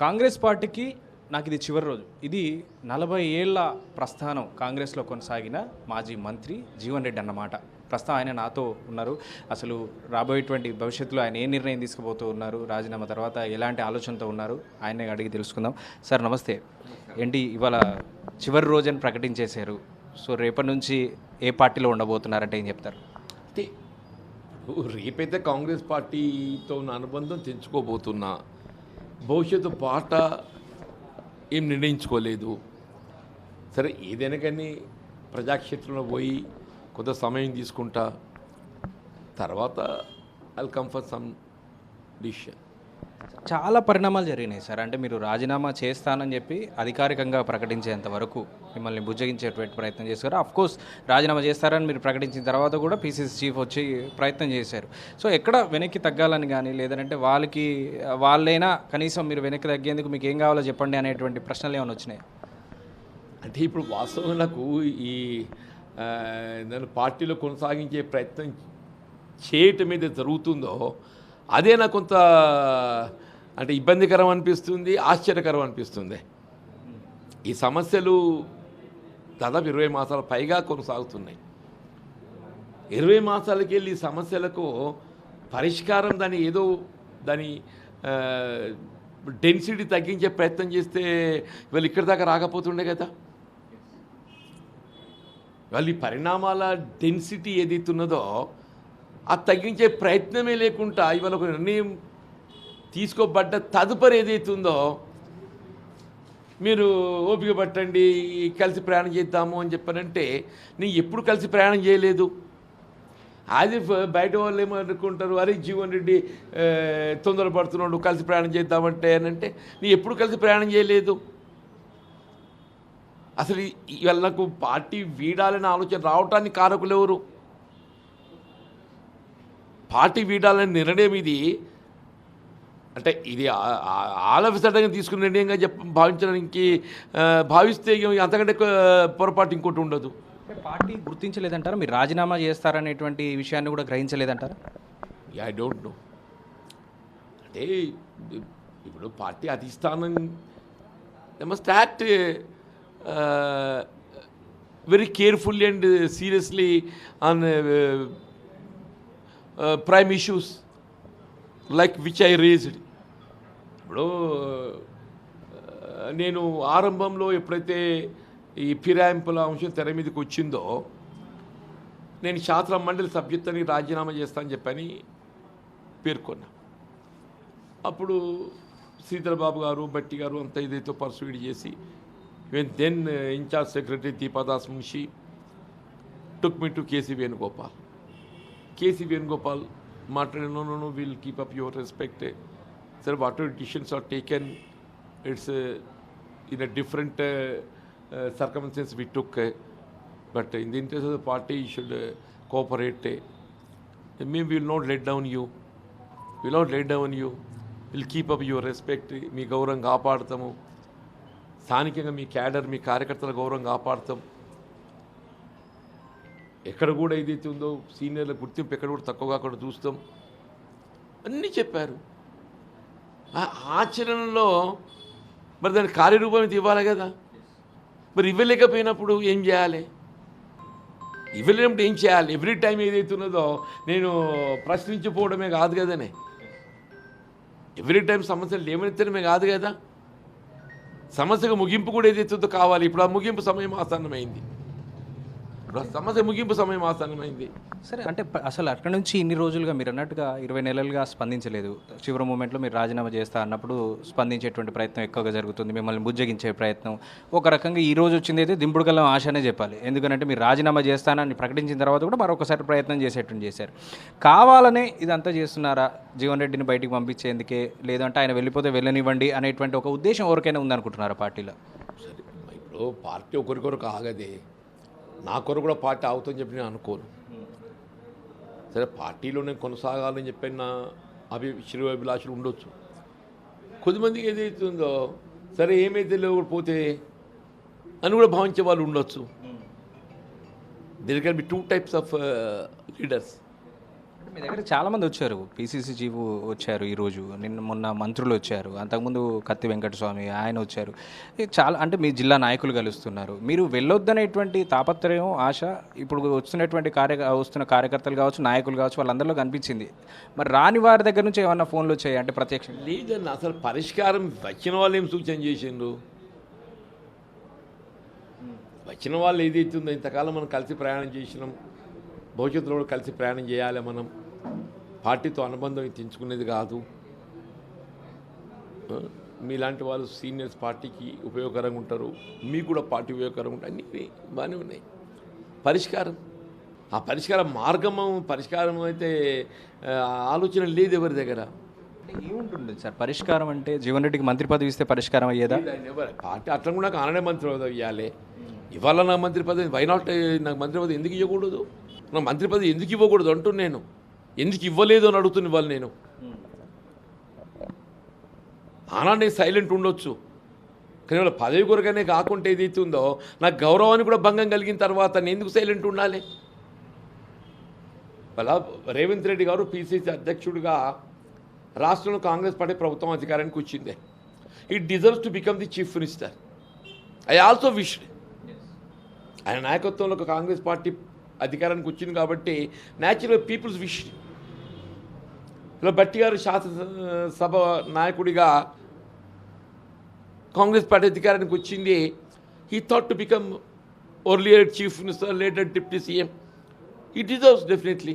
కాంగ్రెస్ పార్టీకి నాకు ఇది చివరి రోజు. ఇది 40 ఏళ్ల ప్రస్థానం కాంగ్రెస్లో కొనసాగిన మాజీ మంత్రి జీవన్ రెడ్డి అన్నమాట. ప్రస్తుతం ఆయన నాతో ఉన్నారు. అసలు రాబోయేటువంటి భవిష్యత్తులో ఆయన ఏ నిర్ణయం తీసుకుపోతూ ఉన్నారు, రాజీనామా తర్వాత ఎలాంటి ఆలోచనతో ఉన్నారు, ఆయనే అడిగి తెలుసుకుందాం. సార్ నమస్తే. ఏంటి ఇవాళ చివరి రోజు అని ప్రకటించేశారు. సో రేపటి నుంచి ఏ పార్టీలో ఉండబోతున్నారంటే ఏం చెప్తారు? అంటే రేపైతే కాంగ్రెస్ పార్టీతో ఉన్న అనుబంధం తెంచుకోబోతున్నా, భవిష్యత్తు బాట ఏం నిర్ణయించుకోలేదు. సరే ఏదైనా కానీ ప్రజాక్షేత్రంలో పోయి కొంత సమయం తీసుకుంటా, తర్వాత I come for some decision. చాలా పరిణామాలు జరిగినాయి సార్. అంటే మీరు రాజీనామా చేస్తానని చెప్పి అధికారికంగా ప్రకటించేంత వరకు మిమ్మల్ని బుజ్జగించేటువంటి ప్రయత్నం చేశారు. కోర్స్ రాజీనామా చేస్తారని మీరు ప్రకటించిన తర్వాత కూడా పీసీసీ చీఫ్ వచ్చి ప్రయత్నం చేశారు. సో ఎక్కడ వెనక్కి తగ్గాలని కానీ, లేదంటే వాళ్ళైనా కనీసం మీరు వెనక్కి తగ్గేందుకు మీకు ఏం కావాలో చెప్పండి అనేటువంటి ప్రశ్నలు ఏమైనా వచ్చినాయి? అంటే ఇప్పుడు వాస్తవంగా నాకు ఈ నన్ను పార్టీలో కొనసాగించే ప్రయత్నం చేయటం మీద జరుగుతుందో అదే నాకు కొంత అంటే ఇబ్బందికరం అనిపిస్తుంది, ఆశ్చర్యకరం అనిపిస్తుంది. ఈ సమస్యలు దాదాపు 20 మాసాల పైగా కొనసాగుతున్నాయి. 20 మాసాలకి వెళ్ళి ఈ సమస్యలకు పరిష్కారం దాని డెన్సిటీ తగ్గించే ప్రయత్నం చేస్తే ఇవాళ ఇక్కడి దాకా రాకపోతుండే కదా. వాళ్ళు ఈ పరిణామాల డెన్సిటీ ఏదైతున్నదో అది తగ్గించే ప్రయత్నమే లేకుండా ఇవాళ ఒక నిర్ణయం తీసుకోబడ్డ తదుపరి ఏదైతుందో మీరు ఓపిక పట్టండి, కలిసి ప్రయాణం చేద్దాము అని చెప్పానంటే నేను ఎప్పుడు కలిసి ప్రయాణం చేయలేదు. అది బయట వాళ్ళు ఏమనుకుంటారు, అరే జీవన్ రెడ్డి తొందరపడుతున్నాడు కలిసి ప్రయాణం చేద్దామంటే అంటే నేను ఎప్పుడు కలిసి ప్రయాణం చేయలేదు. అసలు ఇవాళ నాకు పార్టీ వీడాలనే ఆలోచన రావటానికి కారకులు ఎవరు? పార్టీ వీడాలనే నిర్ణయం ఇది. అంటే ఇది ఆలవిసటంగా తీసుకున్న నిర్ణయంగా భావించడానికి భావిస్తే అంతకంటే పొరపాటు ఇంకోటి ఉండదు. పార్టీ గుర్తించలేదంటారా? మీరు రాజీనామా చేస్తారనేటువంటి విషయాన్ని కూడా గ్రహించలేదంటారా? I don't know. అంటే ఇప్పుడు పార్టీ అధిష్టానం must act very carefully and seriously on prime issues like which I raised. ఇప్పుడు నేను ఆరంభంలో ఎప్పుడైతే ఈ ఫిరాయింపుల అంశం తెర మీదకి వచ్చిందో నేను శాస్త్ర మండలి సభ్యత్వానికి రాజీనామా చేస్తానని చెప్పని పేర్కొన్నా. అప్పుడు శ్రీధరబాబు గారు, బట్టి గారు అంతా ఇదైతే పర్సూడ్ చేసి then incharge secretary Deepa Das Munshi took me to KC Venugopal. KC Venugopal మాట్లాడిన will keep up your respect. సరే what ever decisions are taken it's in a different circumstances we took, but in the interest of the party you should cooperate. We will not let down you. We will not let down you. We'll keep up your respect. మీ గౌరవం కాపాడతాము. స్థానికంగా మీ cadre, మీ కార్యకర్తల గౌరవం కాపాడతాం. ఎక్కడ కూడా ఏదైతే ఉందో సీనియర్ల గుర్తింపు ఎక్కడ కూడా తక్కువ కాకుండా చూస్తాం అన్నీ చెప్పారు. ఆచరణలో మరి దాని కార్యరూపం ఇది ఇవ్వాలి కదా. మరి ఇవ్వలేకపోయినప్పుడు ఏం చేయాలి? ఇవ్వలేనప్పుడు ఏం చేయాలి? ఎవ్రీ టైం ఏదైతున్నదో నేను ప్రశ్నించిపోవడమే కాదు కదనే, ఎవ్రీ టైం సమస్యలు లేవనెత్తడమే కాదు కదా. సమస్యకు ముగింపు కూడా ఏదైతుందో కావాలి. ఇప్పుడు ఆ ముగింపు సమయం ఆసన్నమైంది. సమస్య ముగింపు సమయం ఆసన్నమైంది. సరే, అంటే అసలు అక్కడ నుంచి ఇన్ని రోజులుగా మీరు అన్నట్టుగా 20 నెలలుగా స్పందించలేదు. చివరి మూమెంట్లో మీరు రాజీనామా చేస్తా అన్నప్పుడు స్పందించేటువంటి ప్రయత్నం ఎక్కువగా జరుగుతుంది, మిమ్మల్ని బుజ్జగించే ప్రయత్నం. ఒక రకంగా ఈ రోజు వచ్చింది అయితే దింపుడుగల్లం ఆశనే చెప్పాలి. ఎందుకంటే మీరు రాజీనామా చేస్తానని ప్రకటించిన తర్వాత కూడా మరొకసారి ప్రయత్నం చేసేటువంటి చేశారు. కావాలనే ఇదంతా చేస్తున్నారా? జీవన్ రెడ్డిని బయటికి పంపించేందుకే, లేదంటే ఆయన వెళ్ళిపోతే వెళ్ళనివ్వండి అనేటువంటి ఒక ఉద్దేశం ఎవరికైనా ఉందనుకుంటున్నారా పార్టీలో? సరే, ఇప్పుడు పార్టీ ఒకరికొరకు ఆగదే. నా కొరకు కూడా పార్టీ ఆగుతుందని చెప్పి నేను అనుకోను. సరే, పార్టీలో నేను కొనసాగాలని చెప్పి నా శ్రేయోభిలాషులు ఉండొచ్చు. కొద్దిమందికి ఏదైతుందో సరే ఏమైతే లేకపోతే అని కూడా భావించే వాళ్ళు ఉండొచ్చు. There can be 2 types of leaders. మీ దగ్గర చాలామంది వచ్చారు, పీసీసీ చీఫ్ వచ్చారు ఈరోజు, మొన్న మంత్రులు వచ్చారు, అంతకుముందు కత్తి వెంకటస్వామి ఆయన వచ్చారు. చాలా అంటే మీ జిల్లా నాయకులు కలుస్తున్నారు. మీరు వెళ్ళొద్దనేటువంటి తాపత్రయం, ఆశ ఇప్పుడు వస్తున్న కార్యకర్తలు కావచ్చు, నాయకులు కావచ్చు, వాళ్ళందరిలో కనిపించింది. మరి రాని వారి దగ్గర నుంచి ఏమన్నా ఫోన్లు వచ్చాయి అంటే ప్రత్యక్షంగా? లేదన్న, అసలు పరిష్కారం వచ్చిన వాళ్ళు ఏం సూచన చేసిండ్రు? వచ్చిన వాళ్ళు ఏదైతే ఉందో ఇంతకాలం మనం కలిసి ప్రయాణం చేసినాం, భవిష్యత్తులో కూడా కలిసి ప్రయాణం చేయాలి. మనం పార్టీతో అనుబంధం తెంచుకునేది కాదు. మీలాంటి వాళ్ళు సీనియర్స్ పార్టీకి ఉపయోగకరంగా ఉంటారు, మీకు కూడా పార్టీ ఉపయోగకరంగా ఉంటారు, అన్నీ బాగానే ఉన్నాయి. పరిష్కారం, ఆ పరిష్కారం అయితే ఆలోచన లేదు ఎవరి దగ్గర. ఏముంటుంది సార్ పరిష్కారం అంటే? జీవన్ రెడ్డికి మంత్రి పదవి ఇస్తే పరిష్కారం అయ్యేదా? పార్టీ అట్లా కూడా నాకు ఆననే మంత్రి పదవి ఇవ్వాలి. ఇవాళ నా మంత్రి పదవి వైనాట్, నాకు మంత్రి పదవి ఎందుకు ఇవ్వకూడదు? నా మంత్రి పదవి ఎందుకు ఇవ్వకూడదు అంటున్నాను. నేను ఎందుకు ఇవ్వలేదు అని అడుగుతున్న ఇవాళ నేను. ఆనా నేను సైలెంట్ ఉండొచ్చు, కానీ వాళ్ళ పదవి కొరకనే కాకుండా ఏదైతే ఉందో నాకు గౌరవాన్ని కూడా భంగం కలిగిన తర్వాత నేను ఎందుకు సైలెంట్ ఉండాలి? అలా రేవంత్ రెడ్డి గారు పీసీసీ అధ్యక్షుడిగా రాష్ట్రంలో కాంగ్రెస్ పార్టీ ప్రభుత్వం అధికారానికి వచ్చింది. It deserves to become the chief minister. I also wished. ఆయన నాయకత్వంలో ఒక కాంగ్రెస్ పార్టీ అధికారానికి వచ్చింది కాబట్టి న్యాచురల్ పీపుల్స్ విష్. ఇలా భట్టి గారు శాసనసభ నాయకుడిగా కాంగ్రెస్ పార్టీ అధికారానికి వచ్చింది. He thought to become earlier chief minister, later deputy CM. It deserves definitely.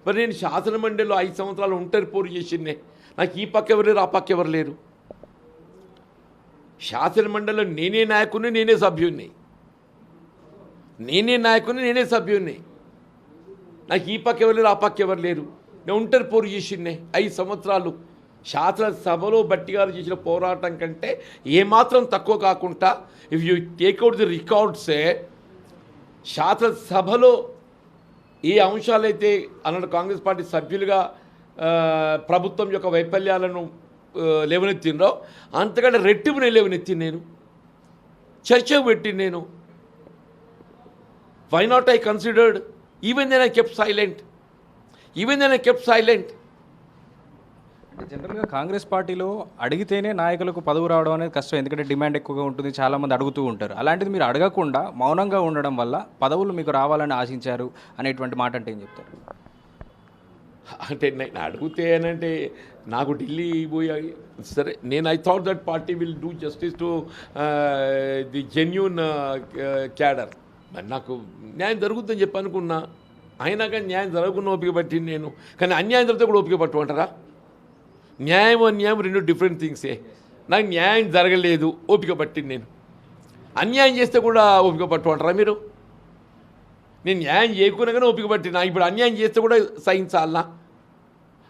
మరి నేను శాసన మండలిలో 5 సంవత్సరాలు ఒంటరి పోరు చేసిందే. నాకు ఈ పక్క ఎవరు లేరు, ఆ పక్క ఎవరు లేరు. శాసన మండలిలో నేనే నాయకుడిని, నేనే సభ్యుడిని. నాకు ఈ పక్క ఎవరు లేరు, ఆ పక్క ఎవరు లేరు. నేను ఒంటరి పోరు చేసిందే 5 సంవత్సరాలు. శాసనసభలో భట్టి గారు చేసిన పోరాటం కంటే ఏమాత్రం తక్కువ కాకుండా, ఇఫ్ యూ టేక్అవుట్ ది రికార్డ్సే, శాసనసభలో ఏ అంశాలైతే అన్నాడు కాంగ్రెస్ పార్టీ సభ్యులుగా ప్రభుత్వం యొక్క వైఫల్యాలను లేవనెత్తిండ్రో అంతకంటే రెట్టింపు నేను లేవనెత్తింది. నేను చర్చకు పెట్టింది. నేను why not I considered? Even then I kept silent. అంటే జనరల్గా కాంగ్రెస్ పార్టీలో అడిగితేనే నాయకులకు పదవి రావడం అనేది కష్టం, ఎందుకంటే డిమాండ్ ఎక్కువగా ఉంటుంది, చాలామంది అడుగుతూ ఉంటారు. అలాంటిది మీరు అడగకుండా మౌనంగా ఉండడం వల్ల పదవులు మీకు రావాలని ఆశించారు అనేటువంటి మాట అంటే ఏం చెప్తారు? అంటే నేను అడిగితే అంటే నాకు ఢిల్లీ పోయి సరే, నేను I thought that party will do justice to the genuine cadre. మరి నాకు న్యాయం జరుగుతుందని చెప్పి అనుకున్నా. అయినా కానీ న్యాయం జరగకుండా ఓపిక పట్టింది నేను. కానీ అన్యాయం జరిగితే కూడా ఓపిక పట్టుకుంటారా? న్యాయం అన్యాయం 2 డిఫరెంట్ థింగ్సే. నాకు న్యాయం జరగలేదు, ఓపిక పట్టింది నేను. అన్యాయం చేస్తే కూడా ఓపిక పట్టుకుంటారా మీరు? నేను న్యాయం చేయకున్నాగానే ఓపిక పట్టినా, ఇప్పుడు అన్యాయం చేస్తే కూడా సహించాలనా?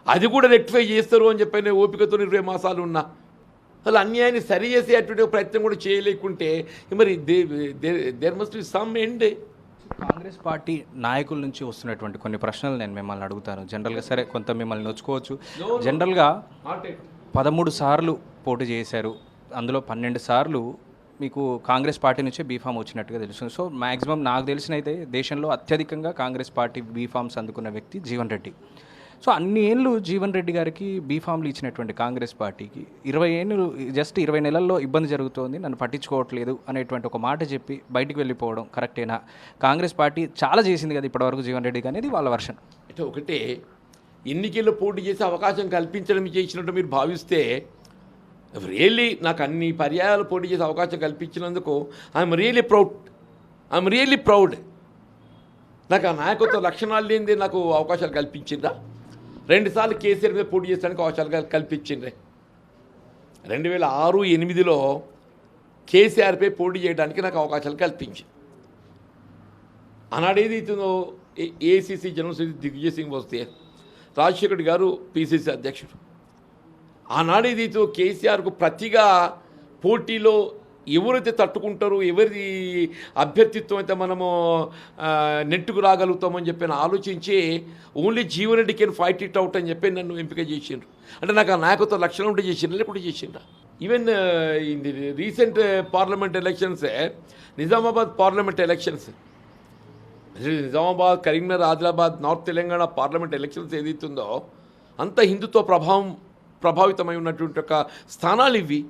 అది కూడా రెక్టిఫై చేస్తారు అని చెప్పి నేను ఓపికతో 20 మాసాలు ఉన్నా. అసలు అన్యాయాన్ని సరి చేసే అటువంటి ప్రయత్నం కూడా చేయలేకుంటే మరి there must be some end. Congress party నాయకుల నుంచి వస్తున్నటువంటి కొన్ని ప్రశ్నలు నేను మిమ్మల్ని అడుగుతాను. జనరల్గా సరే కొంత మిమ్మల్ని నొచ్చుకోవచ్చు. జనరల్గా 13 సార్లు పోటీ చేశారు, అందులో 12 సార్లు మీకు కాంగ్రెస్ పార్టీ నుంచే బీఫామ్ వచ్చినట్టుగా తెలుస్తుంది. సో మ్యాక్సిమం నాకు తెలిసినైతే దేశంలో అత్యధికంగా కాంగ్రెస్ పార్టీ బీఫామ్స్ అందుకున్న వ్యక్తి జీవన్ రెడ్డి. సో అన్ని ఏళ్ళు జీవన్ రెడ్డి గారికి బీఫామ్లు ఇచ్చినటువంటి కాంగ్రెస్ పార్టీకి 20 ఏళ్ళు జస్ట్ 20 నెలల్లో ఇబ్బంది జరుగుతోంది, నన్ను పట్టించుకోవట్లేదు అనేటువంటి ఒక మాట చెప్పి బయటికి వెళ్ళిపోవడం కరెక్టేనా? కాంగ్రెస్ పార్టీ చాలా చేసింది కదా ఇప్పటివరకు జీవన్ రెడ్డికి అనేది వాళ్ళ వర్షన్. అంటే ఒకటే, ఎన్నికల్లో పోటీ చేసే అవకాశం కల్పించడం చేసినట్టు మీరు భావిస్తే రియల్లీ నాకు అన్ని పర్యాయాలు పోటీ చేసే అవకాశం కల్పించినందుకు ఐఎమ్ రియల్లీ ప్రౌడ్. నాకు ఆ నాయకత్వ లక్షణాలు లేనిదే నాకు అవకాశాలు కల్పించిందా? 2 సార్లు కేసీఆర్ మీద పోటీ చేసడానికి అవకాశాలు కల్పించిండ్రే. 2006-08లో కేసీఆర్పై పోటీ చేయడానికి నాకు అవకాశాలు కల్పించింది. ఆనాడు ఏదైతుందో AICC general secretary Digvijay Singh వస్తే రాజశేఖర్ గారు పిసిసి అధ్యక్షుడు. ఆనాడు ఏదైతే కేసీఆర్కు ప్రతిగా పోటీలో ఎవరైతే తట్టుకుంటారు, ఎవరి అభ్యర్థిత్వం అయితే మనము నెట్టుకు రాగలుగుతామని చెప్పి ఆలోచించి only Jeevan Reddy can fight it out అని చెప్పి నన్ను ఎంపిక చేసిండ్రు. అంటే నాకు ఆ నాయకత్వ లక్షణం ఉంటే చేసిండ్రు, లేకపోతే చేసిండ్రా. Even in the recent parliament elections, Nizamabad parliament elections, Nizamabad, Karimnagar, Adilabad, north Telangana parliament elections ఏదైతుందో అంత హిందుత్వ ప్రభావితమై ఉన్నటువంటి ఒక స్థానాలు ఇవి.